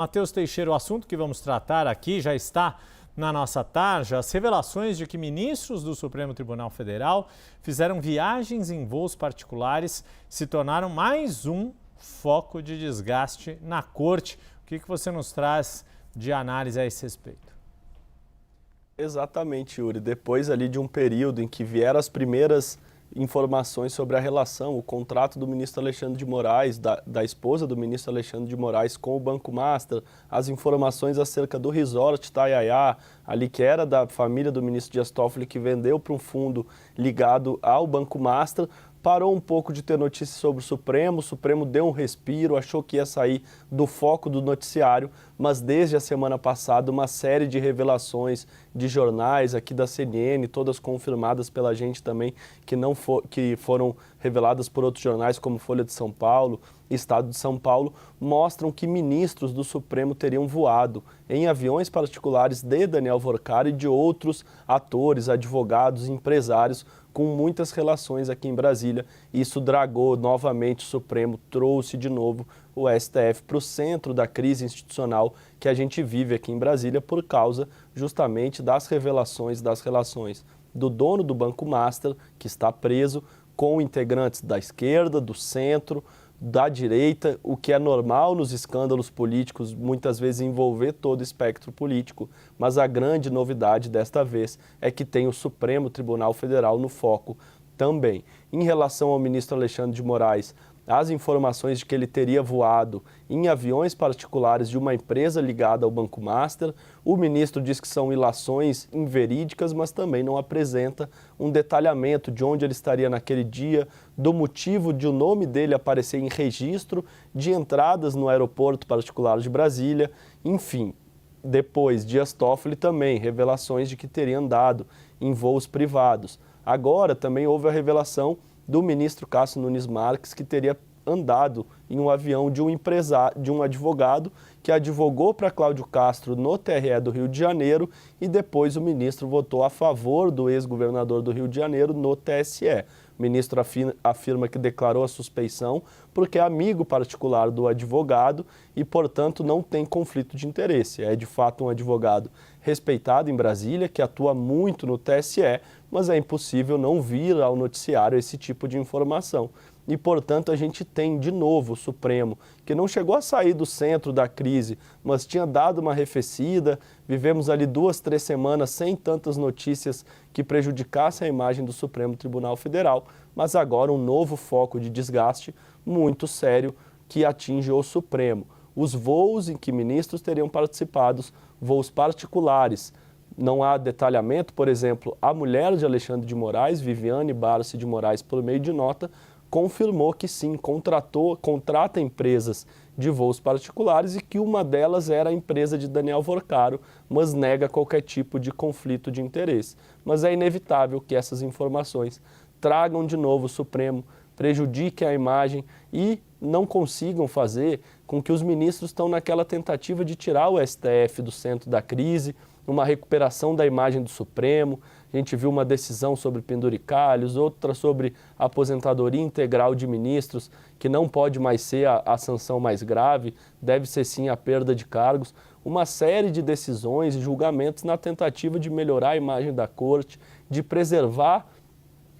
Matheus Teixeira, o assunto que vamos tratar aqui já está na nossa tarja. As revelações de que ministros do Supremo Tribunal Federal fizeram viagens em voos particulares se tornaram mais um foco de desgaste na corte. O que você nos traz de análise a esse respeito? Exatamente, Yuri. Depois ali de um período em que vieram as primeiras informações sobre a relação, o contrato do ministro Alexandre de Moraes, da esposa do ministro Alexandre de Moraes com o Banco Master, as informações acerca do resort Itaiaia, ali que era da família do ministro Dias Toffoli, que vendeu para um fundo ligado ao Banco Master, parou um pouco de ter notícias sobre o Supremo deu um respiro, achou que ia sair do foco do noticiário, mas desde a semana passada uma série de revelações de jornais aqui da CNN, todas confirmadas pela gente também, que foram reveladas por outros jornais como Folha de São Paulo, Estado de São Paulo, mostram que ministros do Supremo teriam voado em aviões particulares de Daniel Workar e de outros atores, advogados, empresários com muitas relações aqui em Brasília. Isso dragou novamente o Supremo, trouxe de novo o STF para o centro da crise institucional que a gente vive aqui em Brasília por causa justamente das revelações das relações do dono do Banco Master, que está preso, com integrantes da esquerda, do centro, da direita, o que é normal nos escândalos políticos, muitas vezes envolver todo o espectro político, mas a grande novidade desta vez é que tem o Supremo Tribunal Federal no foco também. Em relação ao ministro Alexandre de Moraes, as informações de que ele teria voado em aviões particulares de uma empresa ligada ao Banco Master, o ministro diz que são ilações inverídicas, mas também não apresenta um detalhamento de onde ele estaria naquele dia, do motivo de o nome dele aparecer em registro de entradas no aeroporto particular de Brasília, enfim. Depois, Dias Toffoli também, revelações de que teria andado em voos privados. Agora também houve a revelação do ministro Cássio Nunes Marques, que teria andado em um avião de um advogado que advogou para Cláudio Castro no TRE do Rio de Janeiro e depois o ministro votou a favor do ex-governador do Rio de Janeiro no TSE. O ministro afirma que declarou a suspeição porque é amigo particular do advogado e, portanto, não tem conflito de interesse. É, de fato, um advogado respeitado em Brasília, que atua muito no TSE, mas é impossível não vir ao noticiário esse tipo de informação. E, portanto, a gente tem, de novo, o Supremo, que não chegou a sair do centro da crise, mas tinha dado uma arrefecida. Vivemos ali 2, 3 semanas sem tantas notícias que prejudicassem a imagem do Supremo Tribunal Federal, mas agora um novo foco de desgaste muito sério que atinge o Supremo. Os voos em que ministros teriam participado, voos particulares. Não há detalhamento, por exemplo, a mulher de Alexandre de Moraes, Viviane Barsi de Moraes, por meio de nota, confirmou que sim, contrata empresas de voos particulares e que uma delas era a empresa de Daniel Workar, mas nega qualquer tipo de conflito de interesse. Mas é inevitável que essas informações tragam de novo o Supremo, prejudiquem a imagem e não consigam fazer com que os ministros estão naquela tentativa de tirar o STF do centro da crise, uma recuperação da imagem do Supremo. A gente viu uma decisão sobre penduricalhos, outra sobre aposentadoria integral de ministros, que não pode mais ser a sanção mais grave, deve ser sim a perda de cargos. Uma série de decisões e julgamentos na tentativa de melhorar a imagem da Corte, de preservar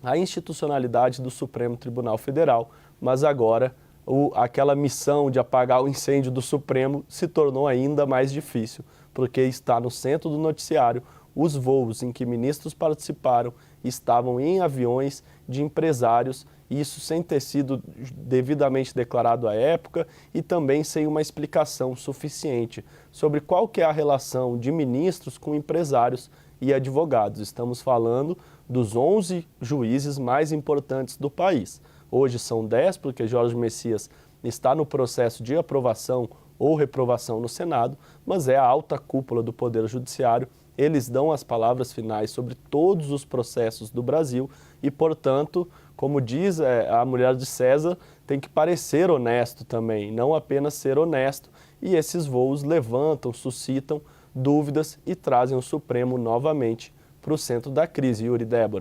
a institucionalidade do Supremo Tribunal Federal. Mas agora aquela missão de apagar o incêndio do Supremo se tornou ainda mais difícil, porque está no centro do noticiário. Os voos em que ministros participaram estavam em aviões de empresários, isso sem ter sido devidamente declarado à época e também sem uma explicação suficiente sobre qual que é a relação de ministros com empresários e advogados. Estamos falando dos 11 juízes mais importantes do país. Hoje são 10, porque Jorge Messias está no processo de aprovação ou reprovação no Senado, mas é a alta cúpula do Poder Judiciário. Eles dão as palavras finais sobre todos os processos do Brasil e, portanto, como diz a mulher de César, tem que parecer honesto também, não apenas ser honesto. E esses voos levantam, suscitam dúvidas e trazem o Supremo novamente para o centro da crise. Yuri, Débora.